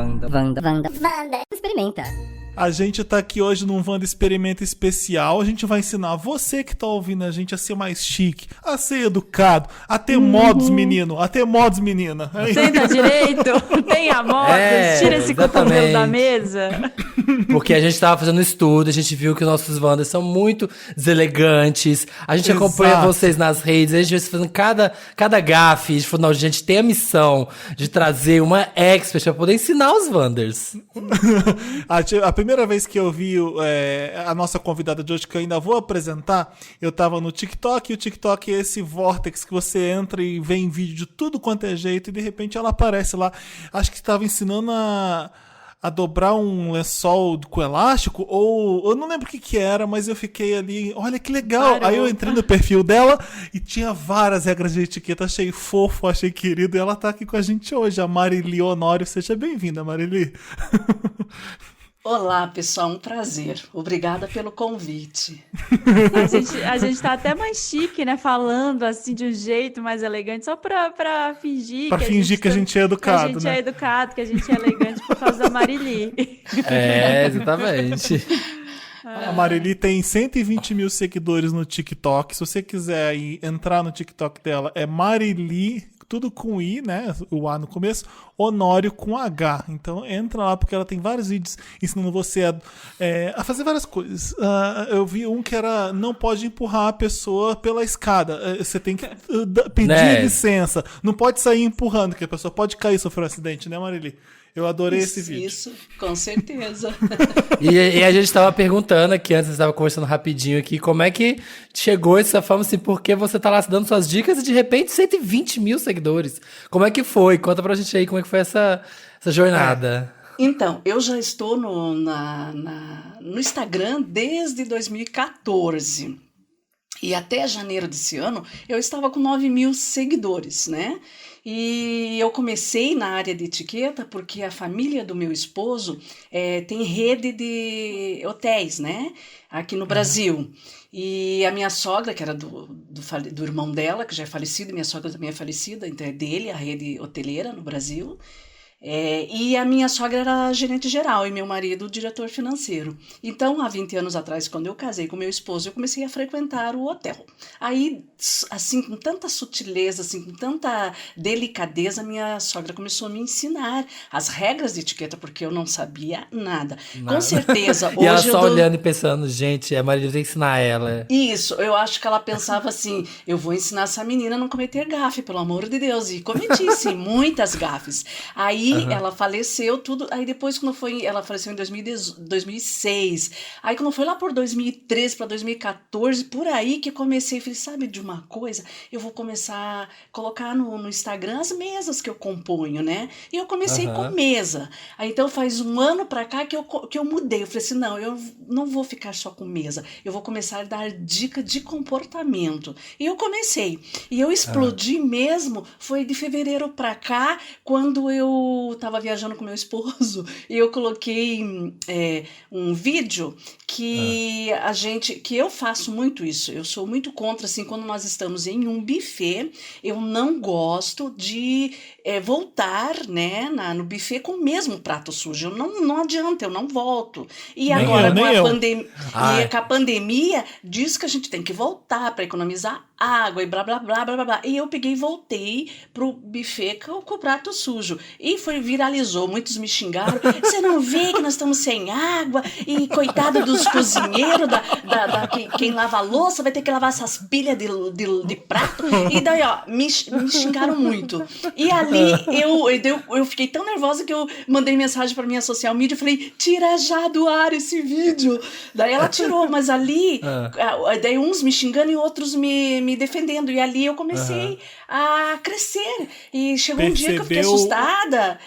Wanda. Experimenta. A gente tá aqui hoje num Wanda Experimenta especial. A gente vai ensinar você que tá ouvindo a gente a ser mais chique, a ser educado, a ter modos, menino, a ter modos, menina. Senta direito, tenha modos, tira esse cotovelo da mesa. Porque a gente tava fazendo estudo, a gente viu que nossos Wanders são muito deselegantes. A gente acompanha vocês nas redes, a gente vai fazendo cada gafe. A gente falou, não, a gente tem a missão de trazer uma expert pra poder ensinar os Wanders. A primeira vez que eu vi a nossa convidada de hoje, que eu ainda vou apresentar, eu tava no TikTok, e o TikTok é esse vórtex que você entra e vê em vídeo de tudo quanto é jeito, e de repente ela aparece lá. Acho que estava ensinando a dobrar um lençol com elástico, ou eu não lembro o que era, mas eu fiquei ali, olha que legal. Caramba. Aí eu entrei no perfil dela e tinha várias regras de etiqueta, achei fofo, achei querido, e ela tá aqui com a gente hoje, a Marili Honório. Seja bem-vinda, Marili. Olá, pessoal, um prazer. Obrigada pelo convite. A gente tá até mais chique, né? Falando assim de um jeito mais elegante, só pra fingir. Pra fingir que a gente é educado, que a gente é educado, que a gente é elegante por causa da Marili. Exatamente. A Marili tem 120 mil seguidores no TikTok. Se você quiser entrar no TikTok dela, é Marili, tudo com I, né? O A no começo, Honório com H. Então entra lá, porque ela tem vários vídeos ensinando você a fazer várias coisas. Eu vi um que era: não pode empurrar a pessoa pela escada. Você tem que pedir licença. Não pode sair empurrando, que a pessoa pode cair e sofrer um acidente, né, Marili? Eu adorei esse vídeo. Isso, com certeza. E a gente estava perguntando aqui, antes, estava conversando rapidinho aqui, como é que chegou essa fama, assim, porque você tá lá dando suas dicas e de repente 120 mil seguidores. Como é que foi? Conta pra gente aí como é que foi essa jornada. Então, eu já estou no Instagram desde 2014. E até janeiro desse ano, eu estava com 9 mil seguidores, né? E eu comecei na área de etiqueta porque a família do meu esposo tem rede de hotéis, né? Aqui no Brasil. E a minha sogra, que era do irmão dela, que já é falecido, minha sogra também é falecida, então é dele, a rede hoteleira no Brasil. E a minha sogra era gerente geral e meu marido diretor financeiro. Então, há 20 anos atrás, quando eu casei com meu esposo, eu comecei a frequentar o hotel. Aí, assim, com tanta sutileza, assim, com tanta delicadeza, minha sogra começou a me ensinar as regras de etiqueta, porque eu não sabia nada. Com certeza. E ela só olhando e pensando, gente, a Maria tem que ensinar ela. Isso, eu acho que ela pensava assim, eu vou ensinar essa menina a não cometer gafe, pelo amor de Deus. E cometi, sim, muitas gafes. Aí, ela faleceu, tudo. Aí depois, quando foi. Ela faleceu em 2006. Aí, quando foi lá por 2013 para 2014, por aí que comecei. Falei, sabe de uma coisa? Eu vou começar a colocar no Instagram as mesas que eu componho, né? E eu comecei com mesa. Aí, então, faz um ano para cá que eu mudei. Eu falei assim: não, eu não vou ficar só com mesa. Eu vou começar a dar dica de comportamento. E eu comecei. E eu explodi mesmo. Foi de fevereiro para cá, quando eu estava viajando com meu esposo e eu coloquei um vídeo que que eu faço muito isso. Eu sou muito contra, assim, quando nós estamos em um buffet, eu não gosto de voltar, né, no buffet com o mesmo prato sujo. Não adianta, eu não volto. E agora com a pandemia, diz que a gente tem que voltar para economizar água e blá, blá, blá, blá, blá, blá. E eu peguei e voltei pro buffet com o prato sujo. E viralizou, muitos me xingaram. Você não vê que nós estamos sem água? E coitado dos cozinheiros, quem lava a louça vai ter que lavar essas pilhas de prato. E daí, ó, me xingaram muito. E ali eu fiquei tão nervosa que eu mandei mensagem para minha social media e falei, tira já do ar esse vídeo. Daí ela tirou, mas ali, daí uns me xingando e outros me defendendo. E ali eu comecei a crescer. E chegou um dia que eu fiquei assustada.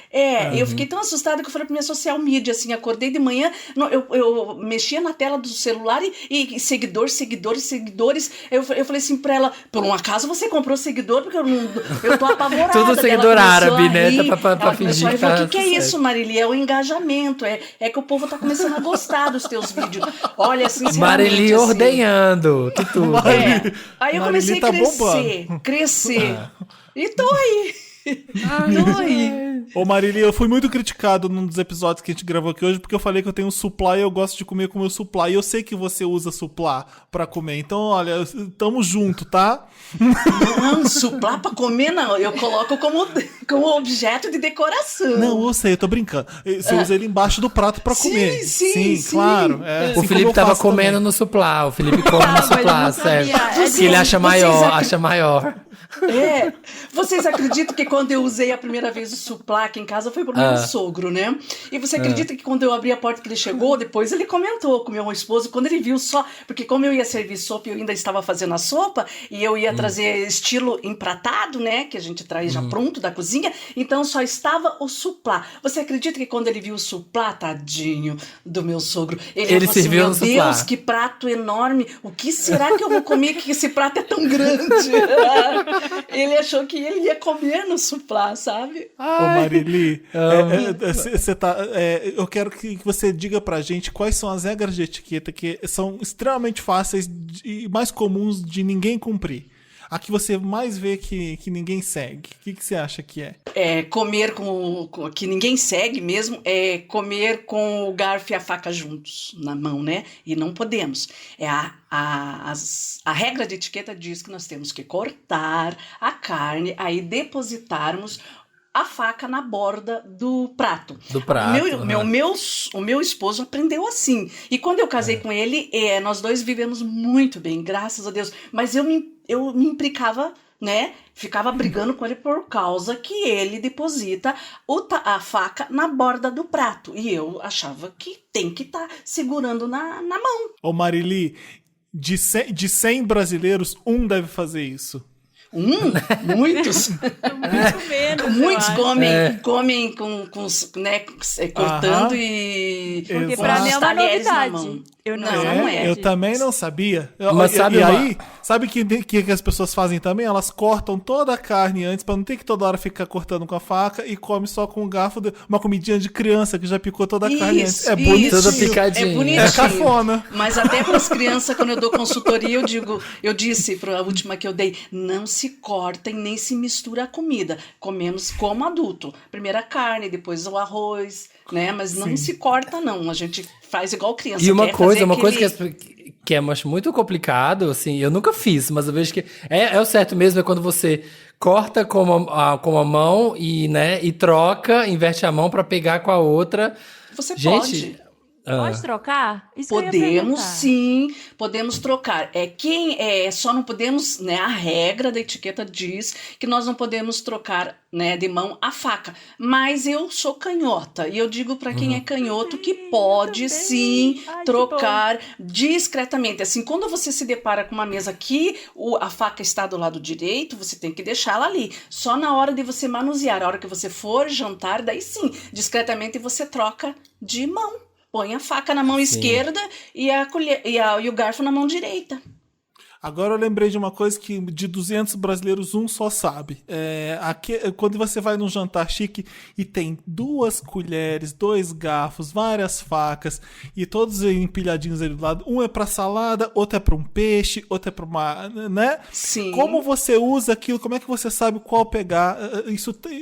Eu fiquei tão assustada que eu falei pra minha social media, assim, acordei de manhã, eu mexia na tela do celular e seguidores. Eu falei assim pra ela, por um acaso você comprou seguidor? Porque eu tô apavorada. Tudo seguidor árabe, né? Pra fingir que o que é isso, Marili? É o engajamento. É que o povo tá começando a gostar dos teus vídeos. Olha, sinceramente, Marili assim, ordenhando. Que tudo. Aí eu comecei a crescer. E tô aí. Ô Marília, eu fui muito criticado num dos episódios que a gente gravou aqui hoje, porque eu falei que eu tenho suplá e eu gosto de comer com o meu suplá. E eu sei que você usa suplá pra comer. Então, olha, tamo junto, tá? Não, suplá pra comer não. Eu coloco como objeto de decoração. Não, eu sei, eu tô brincando. Você usa ele embaixo do prato pra Sim, comer. sim. Claro. É, assim O como Felipe eu tava faço comendo também. no suplá. O Felipe come no mas eu suplá, não sério. sabia. Que ele acha maior, Vocês acha maior. Vocês acreditam que quando eu usei a primeira vez o suplá aqui em casa foi pro meu sogro, né? E você acredita que quando eu abri a porta que ele chegou, depois ele comentou com meu esposo, quando ele viu só, porque como eu ia servir sopa e eu ainda estava fazendo a sopa, e eu ia trazer estilo empratado, né? Que a gente traz já pronto da cozinha, então só estava o suplá. Você acredita que quando ele viu o suplá, tadinho do meu sogro, Ele falou assim, serviu meu no suplá. Deus, que prato enorme, o que será que eu vou comer que esse prato é tão grande? Ele achou que ele ia comer no suplá, sabe? Ô Marili, eu quero que você diga pra gente quais são as regras de etiqueta que são extremamente fáceis e mais comuns de ninguém cumprir. A que você mais vê que ninguém segue. O que você acha que é? Comer que ninguém segue mesmo, é comer com o garfo e a faca juntos na mão, né? E não podemos. A regra de etiqueta diz que nós temos que cortar a carne, aí depositarmos a faca na borda do prato. Do prato. O meu esposo aprendeu assim. E quando eu casei com ele, nós dois vivemos muito bem, graças a Deus. Mas eu me implicava, né? Ficava brigando com ele por causa que ele deposita a faca na borda do prato. E eu achava que tem que estar segurando na mão. Ô Marili, de 100 brasileiros, um deve fazer isso. Muitos. Muito menos. Muitos eu acho. comem com né, cortando e Porque Exato. pra mim é uma talheres na novidade. mão. Eu não, Não é. Eu também não sabia. Mas sabe aí, sabe o que as pessoas fazem também? Elas cortam toda a carne antes pra não ter que toda hora ficar cortando com a faca e come só com o garfo, uma comidinha de criança que já picou toda a carne antes. É bonito. Tudo picadinho. É bonitinho. É cafona. Mas até para as crianças, quando eu dou consultoria, eu disse para a última que eu dei, não se cortem nem se mistura a comida. Comemos como adulto. Primeiro a carne, depois o arroz, né? Mas não se corta, não. A gente faz igual criança. E uma quer coisa fazer que eu acho muito complicado, assim, eu nunca fiz, mas eu vejo que é o certo mesmo, é quando você corta com a mão e, né, e troca, inverte a mão pra pegar com a outra. Você Gente, pode. Pode trocar? Isso que eu ia Podemos perguntar. sim, podemos trocar. Só não podemos, né? A regra da etiqueta diz que nós não podemos trocar, né, de mão a faca. Mas eu sou canhota e eu digo para quem é canhoto que pode também. sim Ai, que trocar discretamente. Assim, quando você se depara com uma mesa que a faca está do lado direito, você tem que deixá-la ali. Só na hora de você manusear, a hora que você for jantar, daí sim, discretamente você troca de mão. Põe a faca na mão esquerda e o garfo na mão direita. Agora eu lembrei de uma coisa que de 200 brasileiros, um só sabe. Quando você vai num jantar chique e tem 2 colheres, 2 garfos, várias facas e todos empilhadinhos ali do lado. Um é pra salada, outro é pra um peixe, outro é pra uma... né? Sim. Como você usa aquilo? Como é que você sabe qual pegar?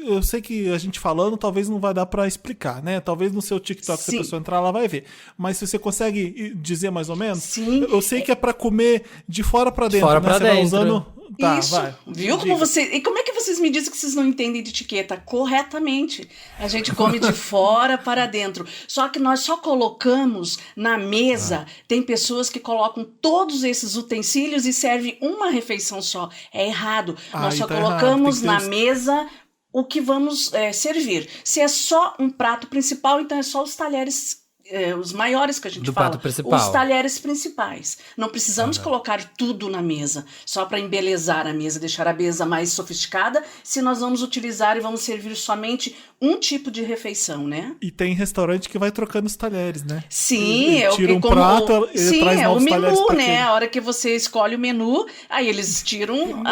Eu sei que a gente falando talvez não vai dar pra explicar, né? Talvez no seu TikTok, se a pessoa entrar lá, vai ver. Mas se você consegue dizer mais ou menos? Sim. Eu sei que é pra comer de fora pra dentro, Fora né? pra Você vai dentro. usando... Tá, Isso, vai. viu Diga. E como é que vocês me dizem que vocês não entendem de etiqueta? Corretamente. A gente come de fora para dentro. Só que nós só colocamos na mesa, tem pessoas que colocam todos esses utensílios e servem uma refeição só. É errado. Nós só tá colocamos errado. na mesa o que vamos servir. Se é só um prato principal, então é só os talheres os maiores que a gente Do fala, prato principal. os talheres principais. Não precisamos colocar tudo na mesa, só para embelezar a mesa, deixar a mesa mais sofisticada, se nós vamos utilizar e vamos servir somente um tipo de refeição, né? E tem restaurante que vai trocando os talheres, né? Sim, Ele tira um prato, ele traz é novos o talheres menu, pra né? aquele. A hora que você escolhe o menu, aí eles tiram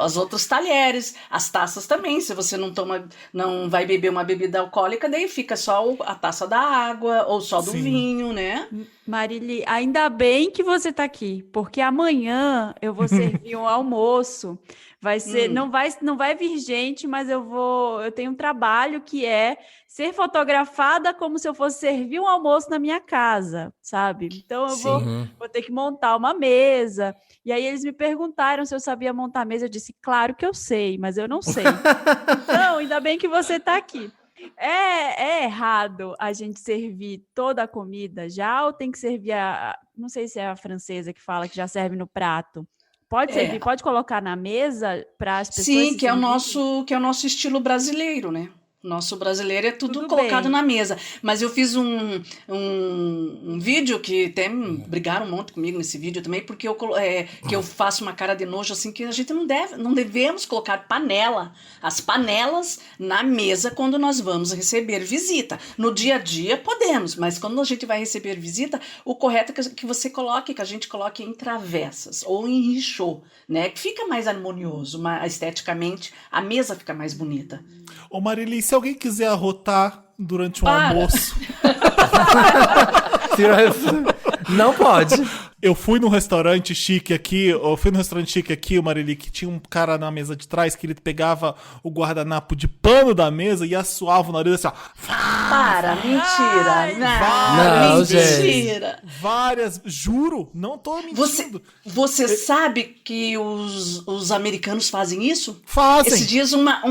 os outros talheres, as taças também. Se você não vai beber uma bebida alcoólica, daí fica só a taça da água ou só do Sim. vinho, né? Marili, ainda bem que você tá aqui, porque amanhã eu vou servir um almoço. Vai ser, não vai vir gente, mas eu tenho um trabalho que é ser fotografada como se eu fosse servir um almoço na minha casa, sabe? Então eu vou ter que montar uma mesa. E aí eles me perguntaram se eu sabia montar mesa. Eu disse, claro que eu sei, mas eu não sei. Então, ainda bem que você tá aqui. É errado a gente servir toda a comida já ou tem que servir não sei se é a francesa que fala que já serve no prato. Pode servir, pode colocar na mesa para as pessoas. Sim, que é o nosso estilo brasileiro, né? Nosso brasileiro é tudo colocado na mesa. Mas eu fiz um vídeo que até brigaram um monte comigo nesse vídeo também, porque que eu faço uma cara de nojo, assim, que a gente não devemos colocar as panelas na mesa quando nós vamos receber visita. No dia a dia podemos, mas quando a gente vai receber visita, o correto é que a gente coloque em travessas ou em richô, né? Que fica mais harmonioso, esteticamente, a mesa fica mais bonita. Ô Marili, se alguém quiser arrotar durante um almoço... Não pode. Eu fui num restaurante chique aqui, o Marili, que tinha um cara na mesa de trás que ele pegava o guardanapo de pano da mesa e assoava o nariz assim, ó. Para, mentira. Não, mentira. Várias, juro, não tô mentindo. Você sabe que os americanos fazem isso? Fazem. Esses dias uma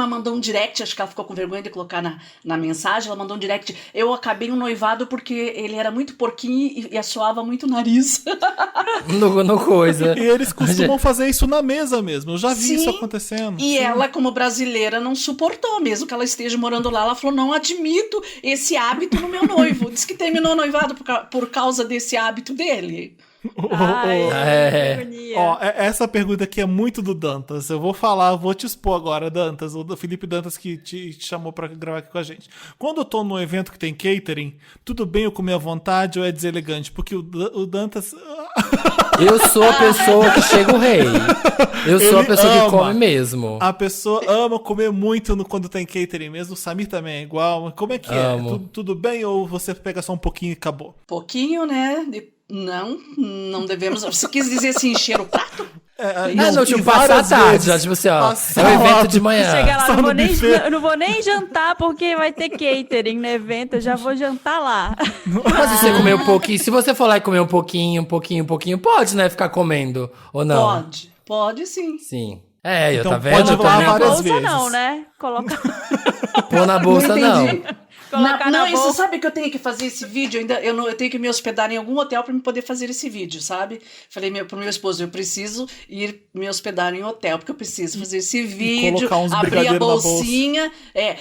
mandou um direct, acho que ela ficou com vergonha de colocar na mensagem, ela mandou um direct, eu acabei um noivado porque ele era muito porquinho e assoava muito o nariz. No coisa. E eles costumam fazer isso na mesa mesmo. Eu já vi isso acontecendo. E ela, como brasileira, não suportou, mesmo que ela esteja morando lá. Ela falou, não admito esse hábito no meu noivo. Diz que terminou o noivado por causa desse hábito dele. Ai, que agonia. Ó, essa pergunta aqui é muito do Dantas. Eu vou te expor agora, Dantas. O Felipe Dantas que te chamou pra gravar aqui com a gente. Quando eu tô num evento que tem catering, tudo bem eu comer à vontade ou é deselegante? Porque o Dantas... Eu sou a pessoa que chega o rei. Eu sou a pessoa que come mesmo. A pessoa ama comer muito quando tem catering mesmo. O Samir também é igual. Como é que é? Tudo bem ou você pega só um pouquinho e acabou? Pouquinho, né? Não devemos... Você quis dizer assim, encher o prato? Não, tipo, passar a tarde, já, tipo assim, ó. É um evento de manhã. Chegar lá, eu não vou nem jantar porque vai ter catering no evento, eu já vou jantar lá. Mas se você comer um pouquinho, se você for lá e comer um pouquinho, pode, né, ficar comendo, ou não? Pode sim. Sim. Eu Então tá vendo? pode Colocar na várias bolsa vezes. não, né? Colocar... Pôr na bolsa não. Colocar na Isso, bolsa. sabe que eu tenho que fazer esse vídeo? Eu tenho que me hospedar em algum hotel para me poder fazer esse vídeo, sabe? Falei pro meu esposo, eu preciso ir me hospedar em hotel, porque eu preciso fazer esse vídeo, abrir a bolsinha.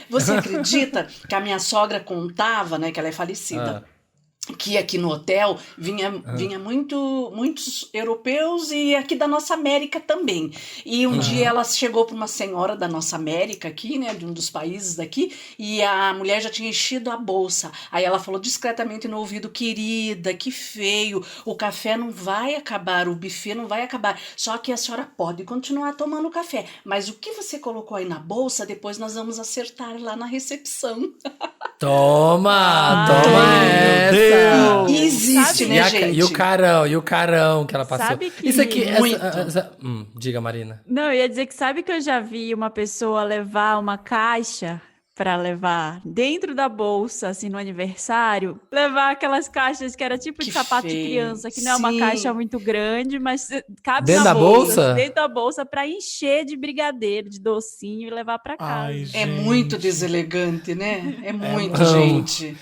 Você acredita que a minha sogra contava, né, que ela é falecida? Que aqui no hotel vinha muitos europeus e aqui da nossa América também. E um dia ela chegou para uma senhora da nossa América aqui, né, de um dos países daqui, e a mulher já tinha enchido a bolsa. Aí ela falou discretamente no ouvido, querida, que feio, o café não vai acabar, o buffet não vai acabar, só que a senhora pode continuar tomando café, mas o que você colocou aí na bolsa, depois nós vamos acertar lá na recepção. Toma essa. Existe, né, gente? E o carão que ela passou. Sabe que... Isso aqui... Muito. Diga, Marina. Não, eu ia dizer que sabe que eu já vi uma pessoa levar uma caixa para levar dentro da bolsa, assim, no aniversário, levar aquelas caixas que era tipo de sapato de criança, que não é uma caixa muito grande, mas cabe dentro na da bolsa? Dentro da bolsa para encher de brigadeiro, de docinho e levar para casa. Ai, É muito deselegante, né? É muito, muito. gente.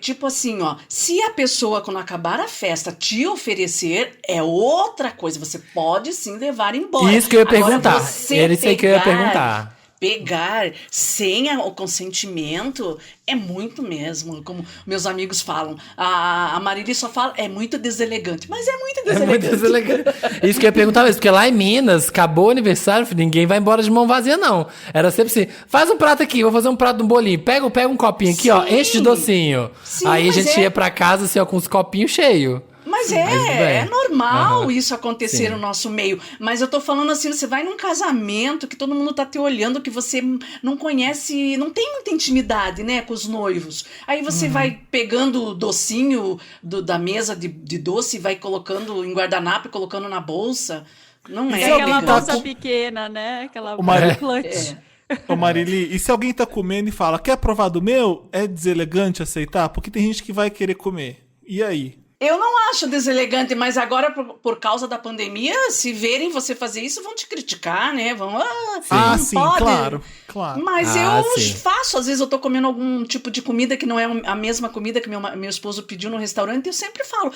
Tipo assim, ó, se a pessoa, quando acabar a festa, te oferecer, é outra coisa. Você pode sim levar embora. Isso que eu ia Agora, perguntar. você Era isso aí que eu ia perguntar. Pegar sem o consentimento é muito mesmo, como meus amigos falam. A Marília só fala, é muito deselegante. Mas é muito deselegante. É muito deselegante. Isso que eu ia perguntar mesmo, porque lá em Minas, acabou o aniversário, filho, ninguém vai embora de mão vazia, não. Era sempre assim, faz um prato aqui, vou fazer um prato de um bolinho. Pega um copinho aqui, ó, enche de docinho. Sim, aí a mas gente ia pra casa, assim, ó, com os copinhos cheios. Mas Mas tudo bem. é normal Aham. isso acontecer Sim. no nosso meio. Mas eu tô falando assim, você vai num casamento que todo mundo tá te olhando, que você não conhece, não tem muita intimidade, né, com os noivos. Aí você vai pegando o docinho da mesa de doce e vai colocando em guardanapo e colocando na bolsa. Não E é se alguém Aquela tá elegante. bolsa com- pequena, né? Aquela O marido- clutch. Ô Marili, e se alguém tá comendo e fala, quer provar do meu? É deselegante aceitar? Porque tem gente que vai querer comer. E aí? Eu não acho deselegante, mas agora, por causa da pandemia, se verem você fazer isso, vão te criticar, né? Vão, não Sim, pode. claro. Mas Ah, eu sim. faço, às vezes eu tô comendo algum tipo de comida que não é a mesma comida que meu esposo pediu no restaurante, e eu sempre falo,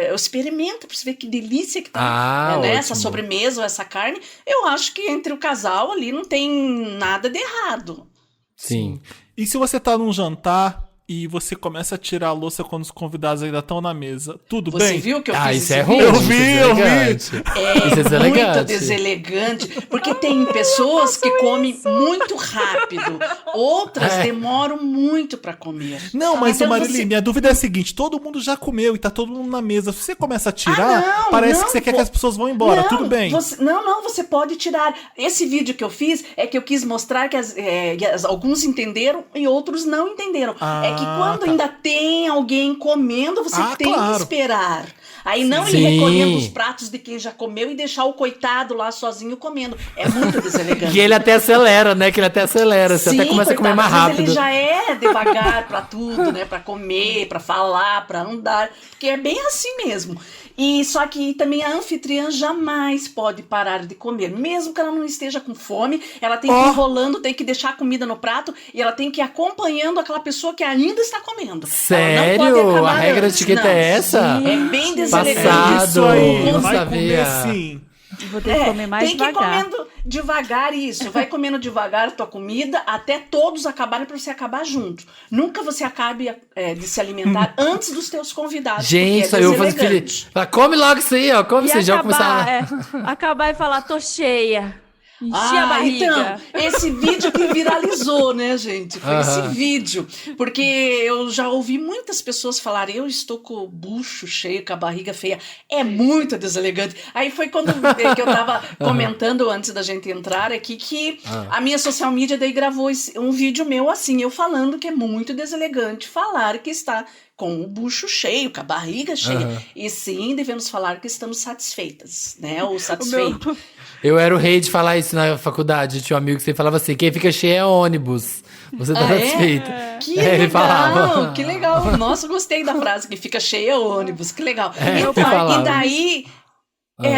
eu experimento pra você ver que delícia que tá, né, essa ótimo. sobremesa ou essa carne. Eu acho que entre o casal ali não tem nada de errado. Sim. E se você tá num jantar e você começa a tirar a louça quando os convidados ainda estão na mesa, tudo Você bem? viu que eu Ah, fiz isso esse é ruim. vídeo? Eu vi, isso é eu vi. deselegante. Isso é Muito deselegante. deselegante, porque tem pessoas que comem muito rápido, outras demoram muito para comer. Não, mas Então ô Marili, você- minha dúvida é a seguinte: todo mundo já comeu e tá todo mundo na mesa. Se você começa a tirar, não, parece não, que você quer pô. que as pessoas vão embora. Não, Tudo bem. Não, você pode tirar. Esse vídeo que eu fiz é que eu quis mostrar que alguns entenderam e outros não entenderam. É que quando tá. ainda tem alguém comendo, você tem claro. que esperar. Aí não ir Sim. recolhendo os pratos de quem já comeu e deixar o coitado lá sozinho comendo. É muito deselegante. E ele até acelera, né? Que ele até acelera. Você até começa a comer mais coitado, às rápido. vezes ele já é devagar pra tudo, né? Pra comer, pra falar, pra andar. Porque é bem assim mesmo. E só que também a anfitriã jamais pode parar de comer. Mesmo que ela não esteja com fome, ela tem que ir enrolando, tem que deixar a comida no prato e ela tem que ir acompanhando aquela pessoa que ainda está comendo. Ela não pode Sério? acabar A regra antes, de etiqueta não. é essa? É bem deselegante. Passado. É isso aí, não vai sabia. comer sim. Vou ter que comer mais tem que ir devagar. comendo devagar isso. Vai comendo devagar a tua comida até todos acabarem para você acabar junto. Nunca você acabe de se alimentar antes dos teus convidados. Gente, porque só é eu faço deselegante. filho. Fala, come logo isso aí, ó. Come E isso aí. Já vou acabar, começar. acabar e falar, tô cheia. Enchi a barriga. Então, esse vídeo que viralizou, né, gente? Foi esse vídeo. Porque eu já ouvi muitas pessoas falarem, eu estou com o bucho cheio, com a barriga feia. É muito deselegante. Aí foi quando que eu tava comentando antes da gente entrar aqui, que a minha social media daí gravou um vídeo meu assim, eu falando que é muito deselegante falar que está com o bucho cheio, com a barriga cheia. E sim, devemos falar que estamos satisfeitas, né? Ou satisfeito. Eu era o rei de falar isso na faculdade. Tinha um amigo que sempre falava assim: quem fica cheio é ônibus. Você tá satisfeito. Que Ele legal, falava. que legal. Nossa, gostei da frase, que fica cheia o ônibus, que legal. Ele Então, falava. e daí...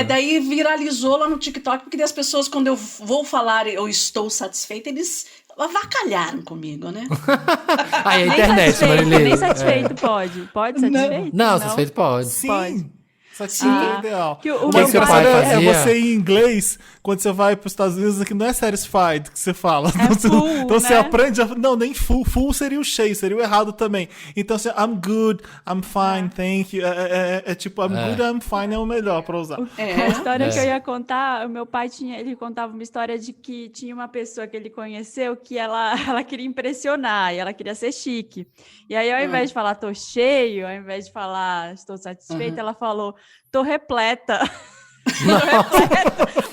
daí viralizou lá no TikTok, porque as pessoas, quando eu vou falar eu estou satisfeita, eles avacalharam comigo, né? Aí a Nem internet, satisfeito, Marilene. nem satisfeito pode. Pode satisfeito? Não, satisfeito pode. Sim. Pode. Satisfeito é ideal. Que o O meu mais seu engraçado pai é fazia? você em inglês, quando você vai para os Estados Unidos, que não é satisfied que você fala. full, então você né? aprende. Não, nem full. Full seria o cheio, seria o errado também. Então você, I'm good, I'm fine, thank you. É tipo, I'm good, I'm fine é o melhor para usar. A história que eu ia contar, o meu pai ele contava uma história de que tinha uma pessoa que ele conheceu que ela queria impressionar e ela queria ser chique. E aí, ao invés de falar tô cheio, ao invés de falar estou satisfeita, ela falou tô repleta.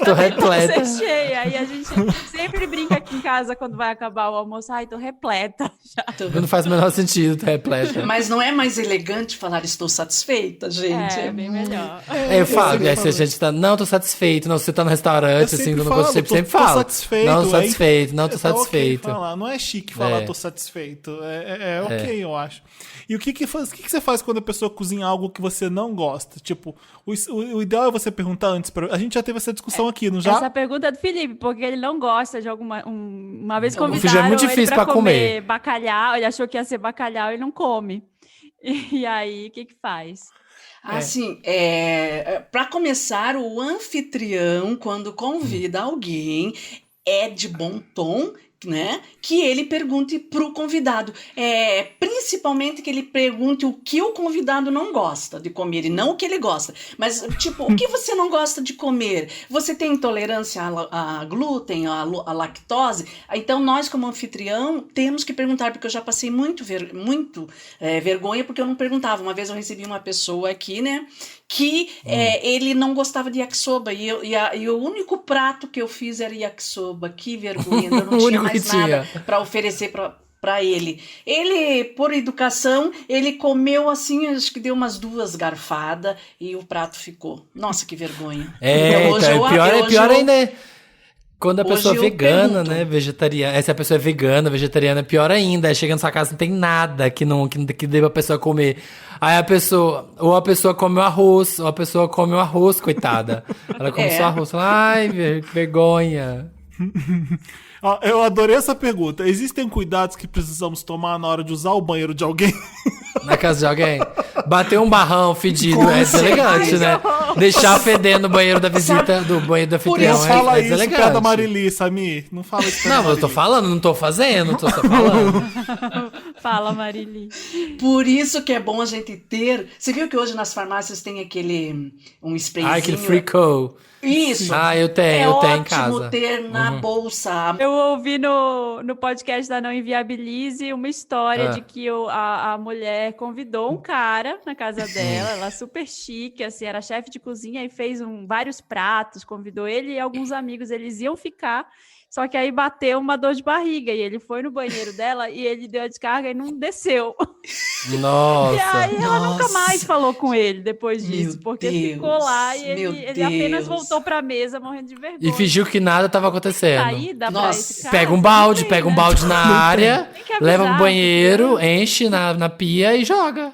Tô repleta. Ser cheia. Aí a gente sempre brinca aqui em casa quando vai acabar o almoço. Ai, tô repleta. Já. Não faz o menor sentido, tá repleta. Mas não é mais elegante falar estou satisfeita, gente? É, bem melhor. Eu falo, aí se a gente tá, não, tô satisfeito, não, você tá no restaurante, assim, no negócio, sempre tô fala. satisfeito. Não, tô aí- satisfeito, não, tô tá ok satisfeito. falar, não é chique falar É. tô satisfeito. É ok, eu acho. E o que você faz quando a pessoa cozinha algo que você não gosta? Tipo, o ideal é você perguntar antes. A gente já teve essa discussão aqui, não já? Essa pergunta é do Felipe, porque ele não gosta de alguma... uma vez O feijão é convidaram muito ele difícil pra pra comer comer. bacalhau, ele achou que ia ser bacalhau e não come. E aí, o que faz? Assim, para começar, o anfitrião, quando convida alguém, é de bom tom né, que ele pergunte pro convidado. Principalmente que ele pergunte o que o convidado não gosta de comer e não o que ele gosta. Mas, tipo, o que você não gosta de comer? Você tem intolerância a glúten, a lactose? Então, nós, como anfitrião, temos que perguntar, porque eu já passei muito vergonha, porque eu não perguntava. Uma vez eu recebi uma pessoa aqui, né, que ele não gostava de yakisoba, e o único prato que eu fiz era yakisoba. Que vergonha, eu não tinha mais nada para oferecer para ele. Ele, por educação, ele comeu assim, acho que deu umas 2 garfadas e o prato ficou. Nossa, que vergonha. Pior ainda é quando a pessoa é vegana, pergunto. né, vegetariana. Se a pessoa é vegana, vegetariana, pior ainda. Aí chega na sua casa, não tem nada que dê pra pessoa comer. Aí a pessoa come o arroz, ou a pessoa come o arroz, coitada. Ela come só arroz. Ai, que vergonha. Eu adorei essa pergunta. Existem cuidados que precisamos tomar na hora de usar o banheiro de alguém? Na casa de alguém? Bater um barrão fedido é deselegante, né? Deixar fedendo o banheiro da visita, do banheiro do anfitrião Não fala é isso deselegante. perto da Marili, Samir. Não fala isso perto da Não, Marili. eu tô falando, não tô fazendo, tô só falando. Fala, Marili. Por isso que é bom a gente ter... Você viu que hoje nas farmácias tem um sprayzinho? Aquele Free Co. Isso. Eu tenho em casa. É ótimo ter na bolsa. Eu ouvi no podcast da Não Inviabilize uma história de que a mulher convidou um cara na casa dela, ela super chique, assim, era chefe de cozinha e fez vários pratos, convidou ele e alguns amigos, eles iam ficar, só que aí bateu uma dor de barriga e ele foi no banheiro dela e ele deu a descarga e não desceu. Nossa. E aí ela nunca mais falou com ele depois disso, Meu porque Deus, ficou lá e meu ele apenas Deus. voltou pra mesa morrendo de vergonha. E fingiu que nada tava acontecendo. Saída pra Nossa. esse cara, Pega um não balde, tem, pega um né? balde na área, Tem que avisar, leva pro banheiro, porque- enche na pia e joga.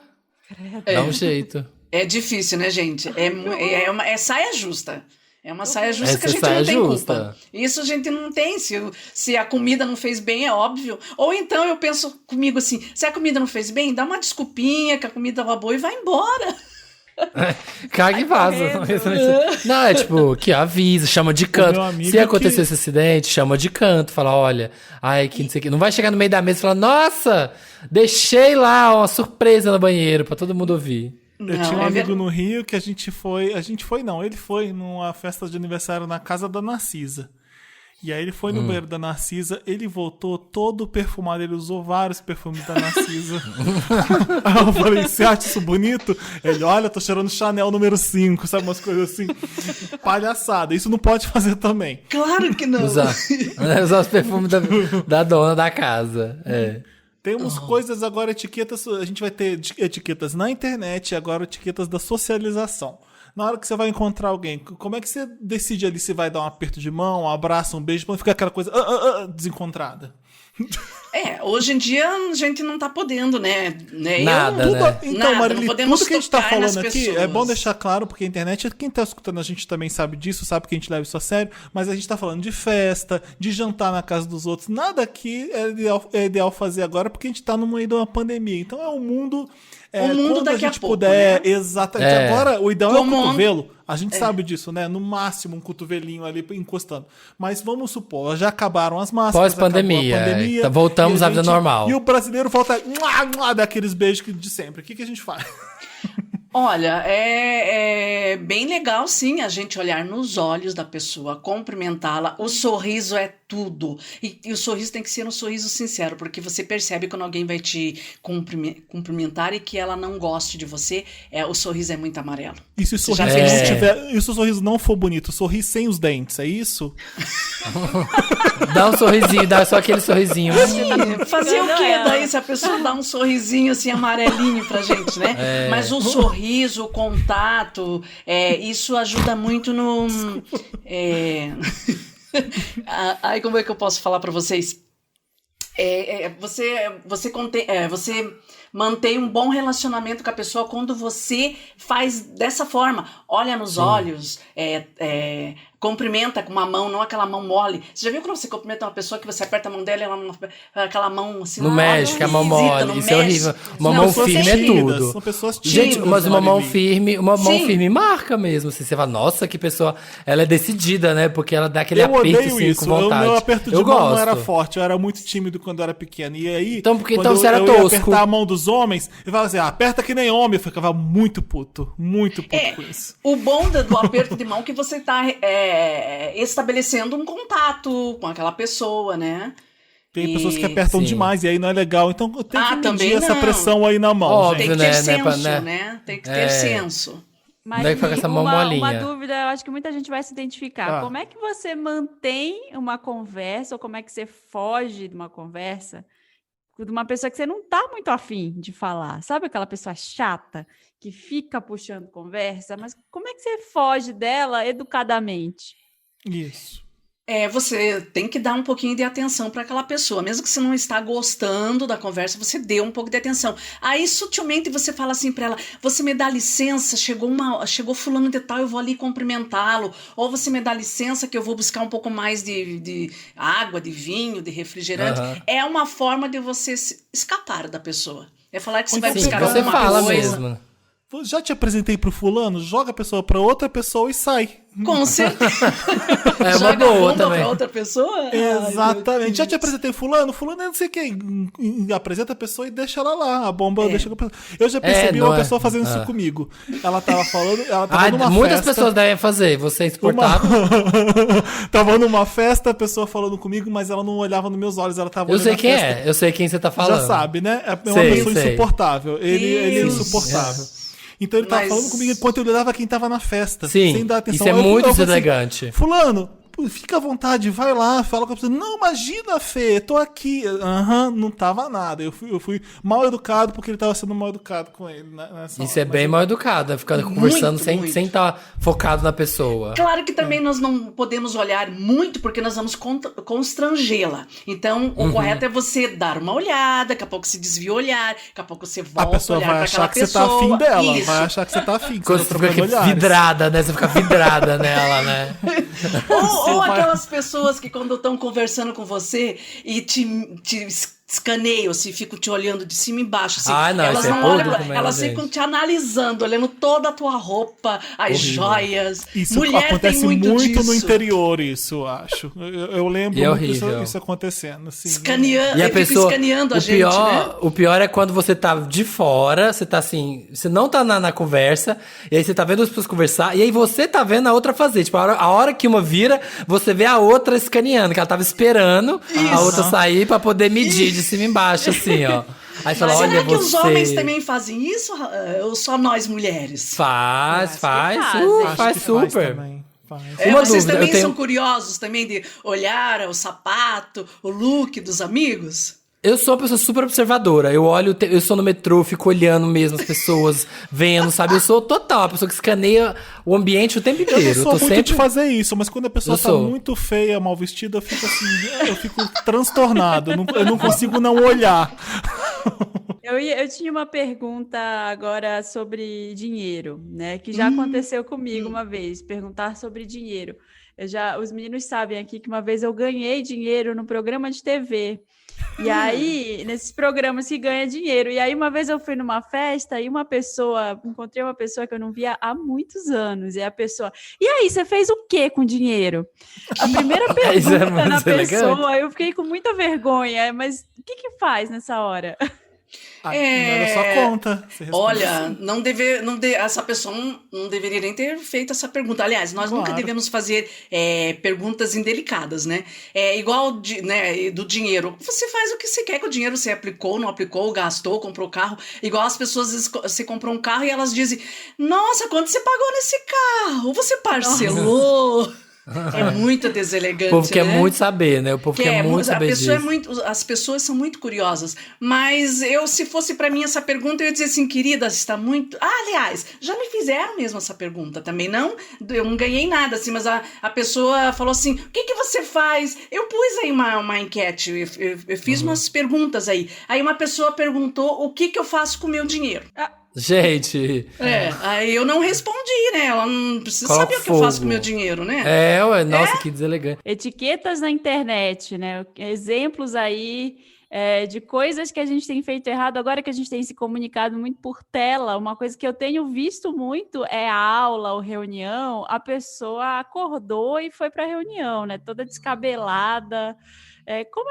Dá um jeito. É difícil, né, gente? É saia justa. É uma saia justa que a Essa gente não saia tem justa. culpa. Isso a gente não tem. Se a comida não fez bem, é óbvio. Ou então eu penso comigo assim, se a comida não fez bem, dá uma desculpinha que a comida estava boa e vai embora. Caga e vaza. Não, é tipo, que avisa, chama de canto. meu amigo Se acontecer que- esse acidente, chama de canto. Fala, olha, ai, que não sei o que. Não vai chegar no meio da mesa e falar, nossa, deixei lá uma surpresa no banheiro pra todo mundo ouvir. Eu tinha um amigo no Rio que ele foi numa festa de aniversário na casa da Narcisa. E aí ele foi no banheiro da Narcisa, ele voltou todo perfumado, ele usou vários perfumes da Narcisa. Aí eu falei, você acha isso bonito? Ele, olha, tô cheirando Chanel número 5, sabe, umas coisas assim. Palhaçada, isso não pode fazer também. Claro que não. Usar os perfumes da dona da casa. É. Temos coisas agora, etiquetas, a gente vai ter etiquetas na internet, agora etiquetas da socialização. Na hora que você vai encontrar alguém, como é que você decide ali se vai dar um aperto de mão, um abraço, um beijo, pra não ficar aquela coisa desencontrada? Hoje em dia a gente não tá podendo, né? Nada, né? Então, Nada, Marili, não podemos tudo que a gente tá tocar nas falando aqui, é pessoas. bom deixar claro, porque a internet, quem tá escutando a gente também sabe disso, sabe que a gente leva isso a sério, mas a gente tá falando de festa, de jantar na casa dos outros, nada aqui é ideal fazer agora, porque a gente tá no meio de uma pandemia, então é um mundo... O mundo quando daqui a a gente pouco, puder, né? exatamente. É. Agora, o ideal é o Como cotovelo. A gente sabe disso, né? No máximo, um cotovelinho ali encostando. Mas vamos supor, já acabaram as máscaras. Pós-pandemia, acabou a pandemia, tá, voltamos e a à vida gente- normal. E o brasileiro volta daqueles beijos de sempre. O que a gente faz? Olha, é bem legal, sim, a gente olhar nos olhos da pessoa, cumprimentá-la. O sorriso é tudo. E o sorriso tem que ser um sorriso sincero, porque você percebe quando alguém vai te cumprimentar e que ela não goste de você, o sorriso é muito amarelo. E se o Você já sorriso, fez não isso? tiver, e se o sorriso não for bonito, sorrir sem os dentes, é isso? Dá um sorrisinho, dá só aquele sorrisinho. Fazer o Não, quê ela. daí se a pessoa dá um sorrisinho assim amarelinho pra gente, né? Mas o sorriso, o contato, isso ajuda muito no... Ai, como é que eu posso falar pra vocês? Mantém um bom relacionamento com a pessoa quando você faz dessa forma. Olha nos olhos, cumprimenta com uma mão, não aquela mão mole. Você já viu quando você cumprimenta uma pessoa que você aperta a mão dela e ela aquela mão assim... Não mexe, que a mão mole. Isso é horrível. Uma mão firme é tudo. São pessoas tímidas. Gente, mas uma mão firme marca mesmo. Assim, você fala, nossa, que pessoa... Ela é decidida, né? Porque ela dá aquele aperto assim, isso. com vontade. O meu aperto de mão não era forte. Eu era muito tímido quando eu era pequeno. E aí, então você era eu tosco. ia apertar a mão dos homens, eu falava assim, aperta que nem homem. Eu ficava muito puto com isso. O bom do aperto de mão é que você tá estabelecendo um contato com aquela pessoa, né? Tem pessoas que apertam demais e aí não é legal. Então tem que medir essa pressão aí na mão, óbvio, gente. Tem que ter senso, né? Tem que ter senso. Mas não é que fica essa mão molinha. Uma dúvida, eu acho que muita gente vai se identificar. Como é que você mantém uma conversa ou como é que você foge de uma conversa de uma pessoa que você não tá muito afim de falar? Sabe aquela pessoa chata que fica puxando conversa? Mas como é que você foge dela educadamente? Isso. Você tem que dar um pouquinho de atenção para aquela pessoa. Mesmo que você não está gostando da conversa, você dê um pouco de atenção. Aí, sutilmente, você fala assim para ela, você me dá licença, chegou fulano de tal, eu vou ali cumprimentá-lo. Ou você me dá licença que eu vou buscar um pouco mais de água, de vinho, de refrigerante. É uma forma de você escapar da pessoa. É falar que você vai buscar você alguma fala coisa. mesmo. Já te apresentei pro fulano, joga a pessoa pra outra pessoa e sai. Com certeza. É uma boa também. Pra outra pessoa? Exatamente. Já te apresentei fulano é não sei quem. Apresenta a pessoa e deixa ela lá. A bomba deixa com a pessoa. Eu já percebi uma pessoa fazendo isso comigo. Ela tava falando, ela tava numa muitas festa. pessoas devem fazer, você é insuportável. Tava numa festa, a pessoa falando comigo, mas ela não olhava nos meus olhos, ela tava olhando. Eu sei quem é, eu sei quem você tá falando. Já sabe, né? É uma pessoa insuportável. Ele é insuportável. Então ele tava falando comigo enquanto eu olhava quem tava na festa. Sim, sem dar atenção. isso é muito deselegante. Assim, fulano, fica à vontade, vai lá, fala com a pessoa. Não, imagina, Fê, tô aqui. Não tava nada. Eu fui mal educado porque ele tava sendo mal educado com ele. Isso é bem mal educado, ficando conversando sem estar focado na pessoa. Claro que também nós não podemos olhar muito porque nós vamos constrangê-la. Então, o correto é você dar uma olhada, daqui a pouco se desvia o olhar, daqui a pouco você volta a olhar pra aquela pessoa. A pessoa vai achar que você tá afim dela. Isso. Vai achar que você tá afim. Quando você fica vidrada, né? Você fica vidrada nela, né? Ou aquelas pessoas que quando estão conversando com você e te escaneiam, assim, ficam te olhando de cima e embaixo. Assim. Elas não olham, elas ficam te analisando, olhando toda a tua roupa, as joias. Isso Mulher acontece tem muito disso. no interior, isso, eu acho. Eu lembro isso acontecendo. Assim, escaneando, e a pessoa, escaneando a gente, né? O pior é quando você tá de fora, você tá assim, você não tá na conversa, e aí você tá vendo as pessoas conversar, e aí você tá vendo a outra fazer. Tipo, a hora que uma vira, você vê a outra escaneando, que ela tava esperando a outra sair pra poder medir de cima e embaixo, assim, ó. Aí fala, será olha, que os homens também fazem isso? Ou só nós mulheres? Faz super. Vocês também são curiosos também de olhar o sapato, o look dos amigos? Eu sou uma pessoa super observadora. Eu sou no metrô, fico olhando mesmo as pessoas, vendo, sabe? Eu sou total, a pessoa que escaneia o ambiente o tempo inteiro. Eu não sou muito de fazer isso, mas quando a pessoa tá muito feia, mal vestida, eu fico assim, eu fico transtornado. Eu não consigo não olhar. Eu tinha uma pergunta agora sobre dinheiro, né? Que já aconteceu comigo uma vez, perguntar sobre dinheiro. Os meninos sabem aqui que uma vez eu ganhei dinheiro no programa de TV. E aí, nesses programas que ganha dinheiro. E aí, uma vez eu fui numa festa e encontrei uma pessoa que eu não via há muitos anos. E a pessoa, e aí, você fez o quê com dinheiro? A primeira pergunta na pessoa, eu fiquei com muita vergonha. Mas o que faz nessa hora? Era só conta. Olha, essa pessoa não deveria nem ter feito essa pergunta. Aliás, nós nunca devemos fazer perguntas indelicadas, né? Igual do dinheiro. Você faz o que você quer com o dinheiro. Você aplicou, não aplicou, gastou, comprou carro. Igual as pessoas, você comprou um carro e elas dizem, nossa, quanto você pagou nesse carro? Você parcelou? É muito deselegante, O povo quer né? muito saber, né? O povo quer muito saber disso. As pessoas são muito curiosas, mas se fosse para mim essa pergunta, eu ia dizer assim, querida, está muito... aliás, já me fizeram mesmo essa pergunta também, eu não ganhei nada, assim, mas a pessoa falou assim, o que você faz? Eu pus aí uma enquete, eu fiz umas perguntas aí uma pessoa perguntou o que eu faço com o meu dinheiro. Gente. Aí eu não respondi, né? Ela não precisa saber o que eu faço com o meu dinheiro, né? Nossa, que deselegante. Etiquetas na internet, né? Exemplos aí de coisas que a gente tem feito errado, agora que a gente tem se comunicado muito por tela. Uma coisa que eu tenho visto muito é a aula ou reunião, a pessoa acordou e foi para a reunião, né? Toda descabelada.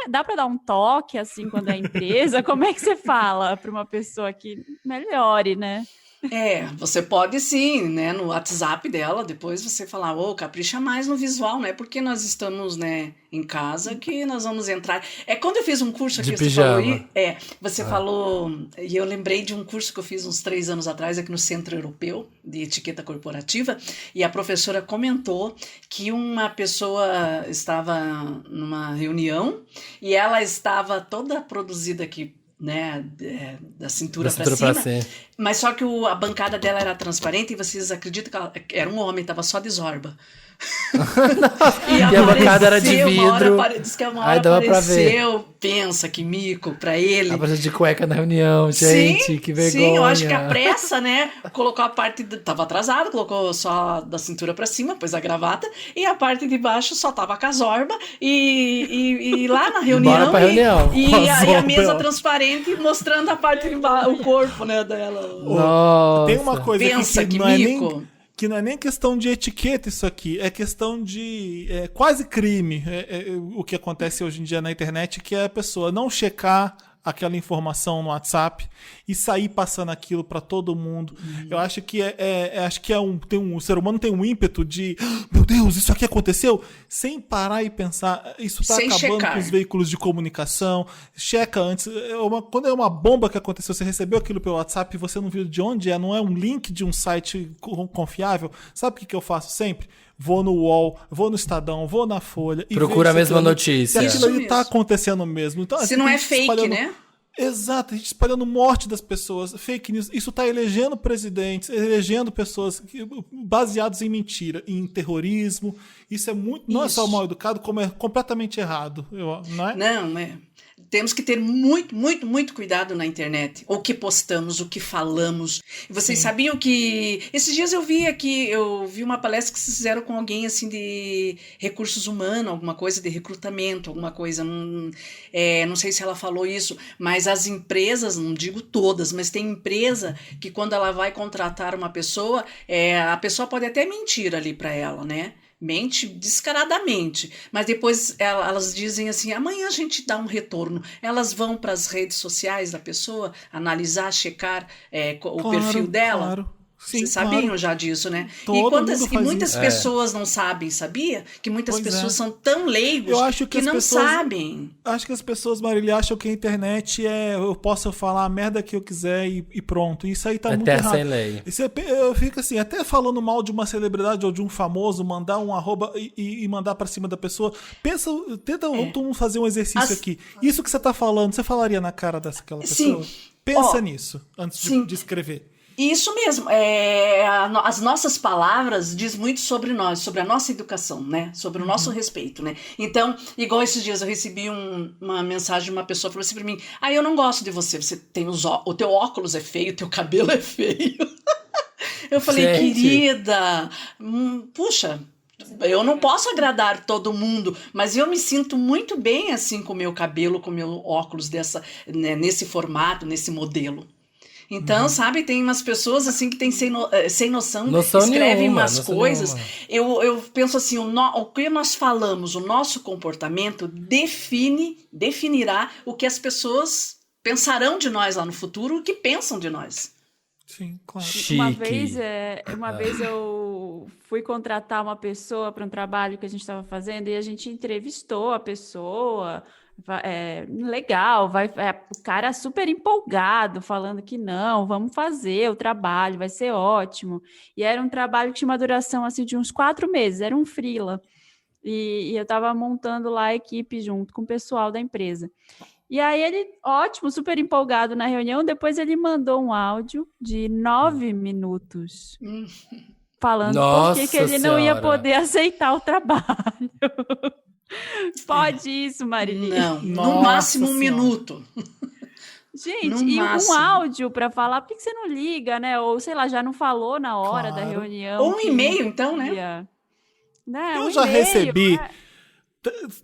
Dá para dar um toque, assim, quando é empresa? Como é que você fala para uma pessoa que melhore, né? Você pode sim, né, no WhatsApp dela, depois você falar, capricha mais no visual, né, porque nós estamos, né, em casa que nós vamos entrar. Quando eu fiz um curso aqui, de pijama. Você falou, e eu lembrei de um curso que eu fiz uns 3 anos atrás aqui no Centro Europeu de Etiqueta Corporativa, e a professora comentou que uma pessoa estava numa reunião e ela estava toda produzida aqui, né, da cintura para cima, mas só que a bancada dela era transparente e vocês acreditam que era um homem, estava só de zorba. E a bancada era de vidro. Diz que uma hora apareceu, pensa que mico pra ele. Apareceu de cueca na reunião, gente, sim, que vergonha. Sim, eu acho que a pressa, né, colocou a parte, tava atrasado, colocou só da cintura pra cima, pôs a gravata, e a parte de baixo só tava com a zorba, e lá na reunião, e a mesa transparente mostrando a parte de baixo, o corpo, né, dela. Nossa. Tem uma coisa pensa que mico. Que não é nem questão de etiqueta isso aqui, é questão de quase crime, o que acontece hoje em dia na internet, que é a pessoa não checar aquela informação no WhatsApp e sair passando aquilo para todo mundo. Eu acho que o ser humano tem um ímpeto de, meu Deus, isso aqui aconteceu, sem parar e pensar. Isso está acabando com os veículos de comunicação. Checa antes. Quando é uma bomba que aconteceu, você recebeu aquilo pelo WhatsApp e você não viu de onde não é um link de um site confiável. Sabe o que eu faço sempre? Vou no UOL, vou no Estadão, vou na Folha. E procura a mesma notícia. Se aquilo ali tá acontecendo mesmo. Então, se não é fake, né? Exato, a gente espalhando morte das pessoas, fake news. Isso tá elegendo presidentes, elegendo pessoas baseados em mentira, em terrorismo. Isso é muito. Não é só mal educado, como é completamente errado. Não é? Não, é. Temos que ter muito, muito, muito cuidado na internet. O que postamos, o que falamos. Vocês sabiam que... Esses dias eu vi uma palestra que vocês fizeram com alguém assim de recursos humanos, alguma coisa de recrutamento, alguma coisa. Não sei se ela falou isso, mas as empresas, não digo todas, mas tem empresa que quando ela vai contratar uma pessoa, a pessoa pode até mentir ali para ela, né? Mente descaradamente, mas depois elas dizem assim, amanhã a gente dá um retorno. Elas vão para as redes sociais da pessoa, analisar, checar o perfil dela. Claro. Sim, vocês sabiam já disso, né? E muitas pessoas não sabem, sabia? Que muitas pessoas são tão leigos que não sabem. Acho que as pessoas, Marília, acham que a internet eu posso falar a merda que eu quiser e pronto. Isso aí tá muito errado. Sem lei. Eu fico assim, até falando mal de uma celebridade ou de um famoso, mandar um arroba e mandar pra cima da pessoa. Tenta todo mundo fazer um exercício aqui. Isso que você tá falando, você falaria na cara daquela pessoa? Sim. Pensa nisso antes de escrever. Isso mesmo, as nossas palavras diz muito sobre nós, sobre a nossa educação, né? Sobre o nosso respeito, né? Então, igual esses dias eu recebi uma mensagem de uma pessoa que falou assim pra mim, eu não gosto de você tem o teu óculos é feio, o teu cabelo é feio. Eu falei, querida, puxa, eu não posso agradar todo mundo, mas eu me sinto muito bem assim com o meu cabelo, com o meu óculos nesse formato, nesse modelo. Então, sabe, tem umas pessoas assim que tem sem noção escrevem umas coisas. Eu penso assim, o que nós falamos, o nosso comportamento definirá o que as pessoas pensarão de nós lá no futuro, o que pensam de nós. Sim, claro. Uma vez eu fui contratar uma pessoa para um trabalho que a gente estava fazendo e a gente entrevistou a pessoa. Legal, o cara super empolgado, falando que não, vamos fazer o trabalho, vai ser ótimo. E era um trabalho que tinha uma duração assim, de uns 4 meses, era um freela. E eu estava montando lá a equipe junto com o pessoal da empresa. E aí ele, ótimo, super empolgado na reunião, depois ele mandou um áudio de 9 minutos falando por que ele não ia poder aceitar o trabalho. Pode isso, Marili? Não, no máximo um minuto. Gente, e um áudio para falar, por que você não liga, né? Ou, sei lá, já não falou na hora da reunião. Ou um e-mail, então, né? Eu já recebi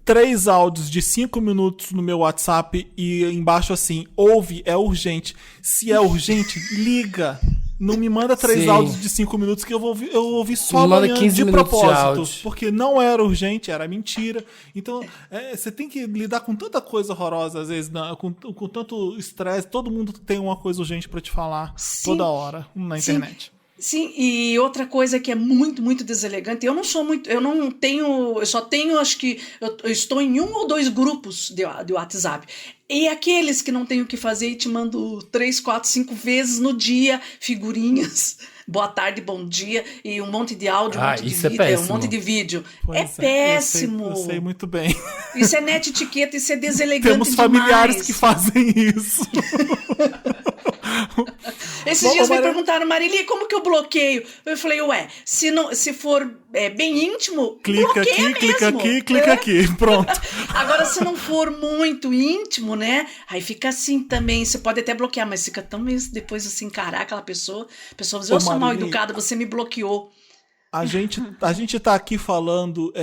3 áudios de 5 minutos no meu WhatsApp e embaixo assim, ouve, é urgente. Se é urgente, liga. Não me manda 3 áudios de 5 minutos que eu ouvi só amanhã de propósito. Porque não era urgente, era mentira. Então, você tem que lidar com tanta coisa horrorosa, às vezes, com tanto estresse. Todo mundo tem uma coisa urgente pra te falar toda hora na internet. Sim, e outra coisa que é muito, muito deselegante, eu só tenho, acho que, eu estou em 1 ou 2 grupos de WhatsApp. E aqueles que não têm o que fazer e te mando 3, 4, 5 vezes no dia, figurinhas, boa tarde, bom dia, e um monte de áudio, um monte de vídeo, um monte de vídeo. É péssimo. Eu sei muito bem. Isso é net etiqueta, isso é deselegante Temos familiares que fazem isso. Esses dias me perguntaram, Marili, como que eu bloqueio? Eu falei, se for bem íntimo, clica aqui, clica aqui, pronto. Agora, se não for muito íntimo, né? Aí fica assim também, você pode até bloquear, mas fica tão mesmo depois assim, encarar aquela pessoa, a pessoa vai dizer, eu sou mal educada, você me bloqueou. A gente tá aqui falando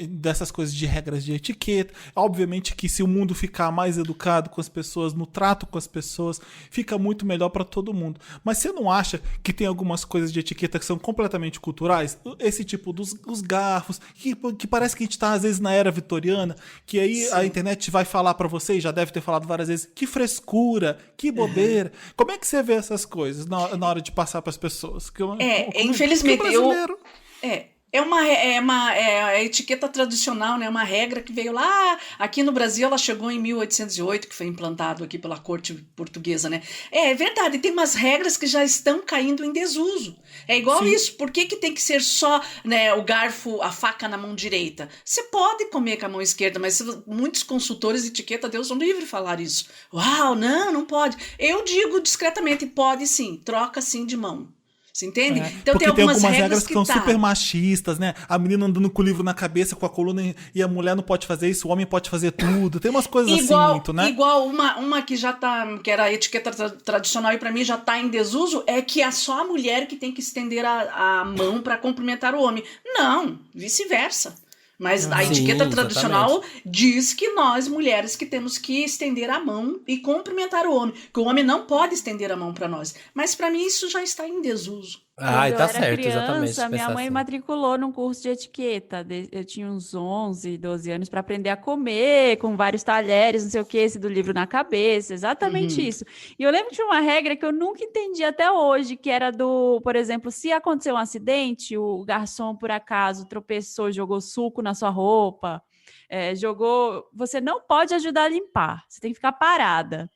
dessas coisas de regras de etiqueta. Obviamente que se o mundo ficar mais educado com as pessoas, no trato com as pessoas, fica muito melhor para todo mundo. Mas você não acha que tem algumas coisas de etiqueta que são completamente culturais? Esse tipo os garfos, que parece que a gente tá às vezes na era vitoriana, que aí a internet vai falar para você, e já deve ter falado várias vezes, que frescura, que bobeira. Como é que você vê essas coisas na hora de passar para as pessoas? Infelizmente, a etiqueta tradicional, né? Uma regra que veio lá, aqui no Brasil ela chegou em 1808, que foi implantado aqui pela corte portuguesa, né? É verdade, tem umas regras que já estão caindo em desuso. É igual isso, por que tem que ser só, né, o garfo, a faca na mão direita? Você pode comer com a mão esquerda, mas muitos consultores de etiqueta, Deus não livre falar isso. Uau, não pode. Eu digo discretamente, pode sim, troca sim de mão. Você entende? Então porque tem algumas regras que são super machistas, né? A menina andando com o livro na cabeça, com a coluna, e a mulher não pode fazer isso, o homem pode fazer tudo. Tem umas coisas assim muito, né? Igual uma que já tá, que era a etiqueta tradicional e pra mim já tá em desuso, é que é só a mulher que tem que estender a mão pra cumprimentar o homem. Não, vice-versa. Mas a etiqueta tradicional diz que nós, mulheres, que temos que estender a mão e cumprimentar o homem. Que o homem não pode estender a mão para nós. Mas para mim isso já está em desuso. Quando tá certo, exatamente. Minha mãe matriculou num curso de etiqueta. Eu tinha uns 11, 12 anos para aprender a comer, com vários talheres, não sei o que, esse do livro na cabeça, exatamente isso. E eu lembro de uma regra que eu nunca entendi até hoje, que era por exemplo, se acontecer um acidente, o garçom por acaso tropeçou, jogou suco na sua roupa, você não pode ajudar a limpar, você tem que ficar parada.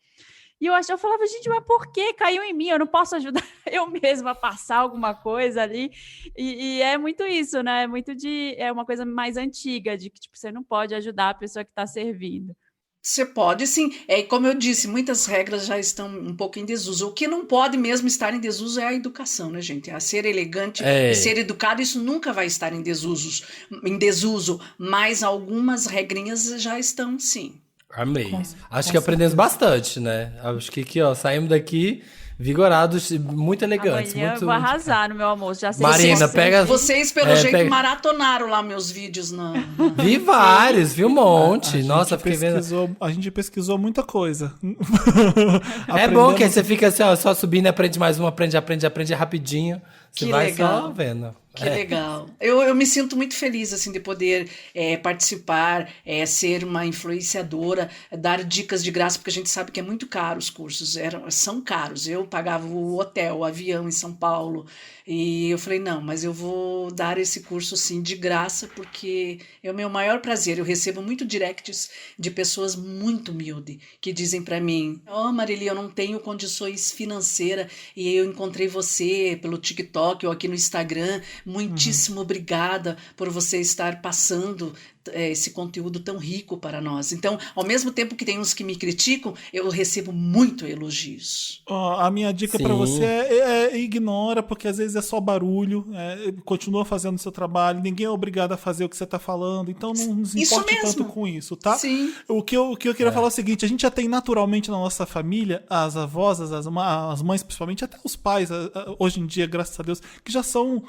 E eu falava, gente, mas por que caiu em mim? Eu não posso ajudar eu mesma a passar alguma coisa ali. E é muito isso, né? É uma coisa mais antiga, de que tipo, você não pode ajudar a pessoa que está servindo. Você pode, sim. Como eu disse, muitas regras já estão um pouco em desuso. O que não pode mesmo estar em desuso é a educação, né, gente? A ser elegante e ser educado, isso nunca vai estar em desuso. Mas algumas regrinhas já estão, sim. Amei. Acho que aprendemos bastante, né? Acho que aqui, saímos daqui vigorados, muito elegantes. Amanhã eu vou arrasar no meu almoço. Já sei. Marina, pega... Vocês, pelo jeito, maratonaram lá meus vídeos. Vi vários, vi um monte. Nossa, fiquei vendo. A gente pesquisou muita coisa. É bom que aí você fica assim, só subindo, aprende mais um, aprende rapidinho. Você que vai legal. Só vendo. Que legal. Eu me sinto muito feliz assim, de poder participar, ser uma influenciadora, dar dicas de graça, porque a gente sabe que é muito caro os cursos, são caros. Eu pagava o hotel, o avião em São Paulo, e eu falei, não, mas eu vou dar esse curso assim, de graça, porque é o meu maior prazer. Eu recebo muito directs de pessoas muito humildes, que dizem para mim, Marili, eu não tenho condições financeiras, e eu encontrei você pelo TikTok ou aqui no Instagram, muitíssimo obrigada por você estar passando esse conteúdo tão rico para nós. Então, ao mesmo tempo que tem uns que me criticam, eu recebo muito elogios. A minha dica para você é ignora, porque às vezes é só barulho, continua fazendo o seu trabalho, ninguém é obrigado a fazer o que você tá falando, então não se importe tanto com isso, tá? Sim. O que eu queria falar é o seguinte, a gente já tem naturalmente na nossa família, as avós, as mães principalmente, até os pais, hoje em dia, graças a Deus, que já são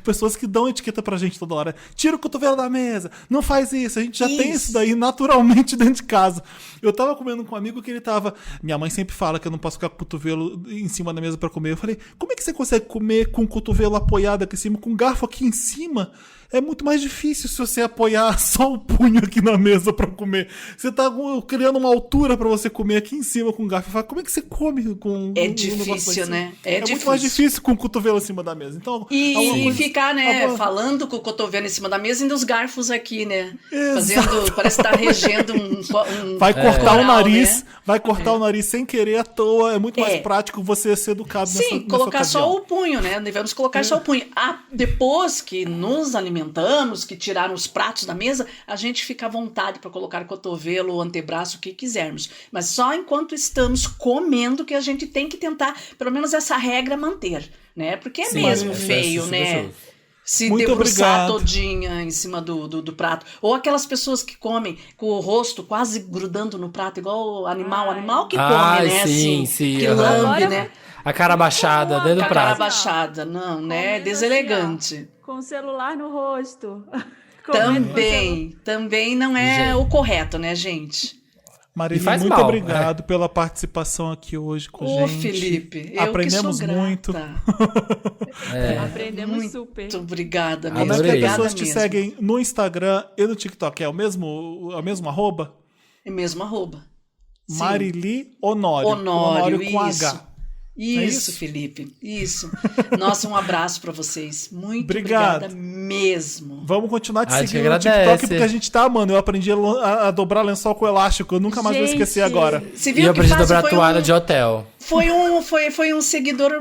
pessoas que dão etiqueta pra gente toda hora. Tira o cotovelo da mesa, não faz isso, a gente já tem isso daí naturalmente dentro de casa. Eu tava comendo com um amigo que ele tava... Minha mãe sempre fala que eu não posso ficar com o cotovelo em cima da mesa pra comer. Eu falei, como é que você consegue comer com o cotovelo apoiado aqui em cima, com o garfo aqui em cima? É muito mais difícil se você apoiar só o punho aqui na mesa pra comer. Você tá criando uma altura pra você comer aqui em cima com o garfo. Falo, como é que você come com É difícil, né? É muito mais difícil com o cotovelo em cima da mesa. Então, e ficar, né, falando com o cotovelo em cima da mesa e os garfos aqui, né? Fazendo, parece que tá regendo um vai cortar o nariz, né? Vai cortar o nariz sem querer à toa. É muito mais prático você ser educado Sim, nessa colocar ocasião. só o punho, né? Devemos colocar só o punho. Depois que nos alimentamos, que tiraram os pratos da mesa, a gente fica à vontade para colocar cotovelo, antebraço, o que quisermos. Mas só enquanto estamos comendo que a gente tem que tentar, pelo menos essa regra, manter, né? Porque é mesmo feio, né? Se muito debruçar obrigado. todinha em cima do prato. Ou aquelas pessoas que comem com o rosto quase grudando no prato, igual animal que come, né? Sim, assim, que lambe, né? A cara baixada dentro do A cara prato. baixada, não, né? Deselegante. Com o celular no rosto. Também não é o correto, né, gente? Marília, muito mal, obrigado pela participação aqui hoje com a gente. Felipe, aprendemos eu que sou muito. Aprendemos muito super. Obrigada Como mesmo. é que as Obrigada pessoas te mesmo. seguem no Instagram e no TikTok? É o mesmo arroba? É mesmo arroba. Sim. Marili Honório. Honório com isso. H. Isso, Felipe. Isso. Nossa, um abraço pra vocês. Muito Obrigado. obrigada mesmo. Vamos continuar te A gente seguindo no agradece. TikTok porque a gente tá amando. Eu aprendi a dobrar lençol com elástico. Eu nunca mais vou esquecer agora. Você E viu eu que aprendi a fácil? dobrar toalha de hotel. Foi um seguidor,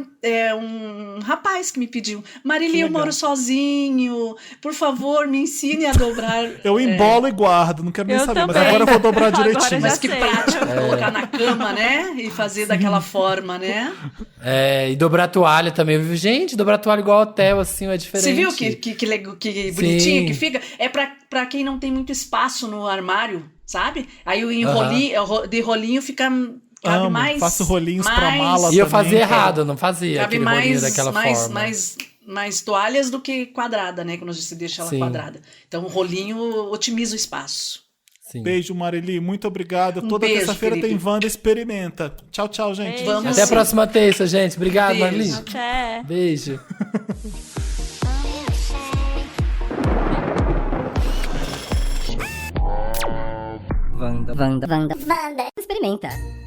um rapaz que me pediu. Marili, eu moro sozinho. Por favor, me ensine a dobrar. Eu embolo e guardo. Não quero nem Eu saber. Mas também. agora eu vou dobrar Agora direitinho. já Mas que sei. prático colocar na cama, né? E fazer daquela forma, né? E dobrar toalha também. Gente, dobrar toalha igual hotel, assim, é diferente. Você viu que bonitinho Sim. que fica? É pra quem não tem muito espaço no armário, sabe? Aí o enrolinho, de rolinho fica... Cabe mais. Faço rolinhos pra mala E eu também, fazia cara. errado, eu não fazia Cabe aquele rolinho daquela forma. mais toalhas do que quadrada, né? Quando você deixa ela Sim. quadrada. Então o rolinho otimiza o espaço. Sim. Beijo, Marili. Muito obrigado. Toda beijo, terça-feira tem Felipe. Wanda Experimenta. Tchau, tchau, gente. Beijo. Vamos Até a sim. próxima terça, gente. Obrigado, Beijo. Marli. Até. Beijo. Wanda. Experimenta.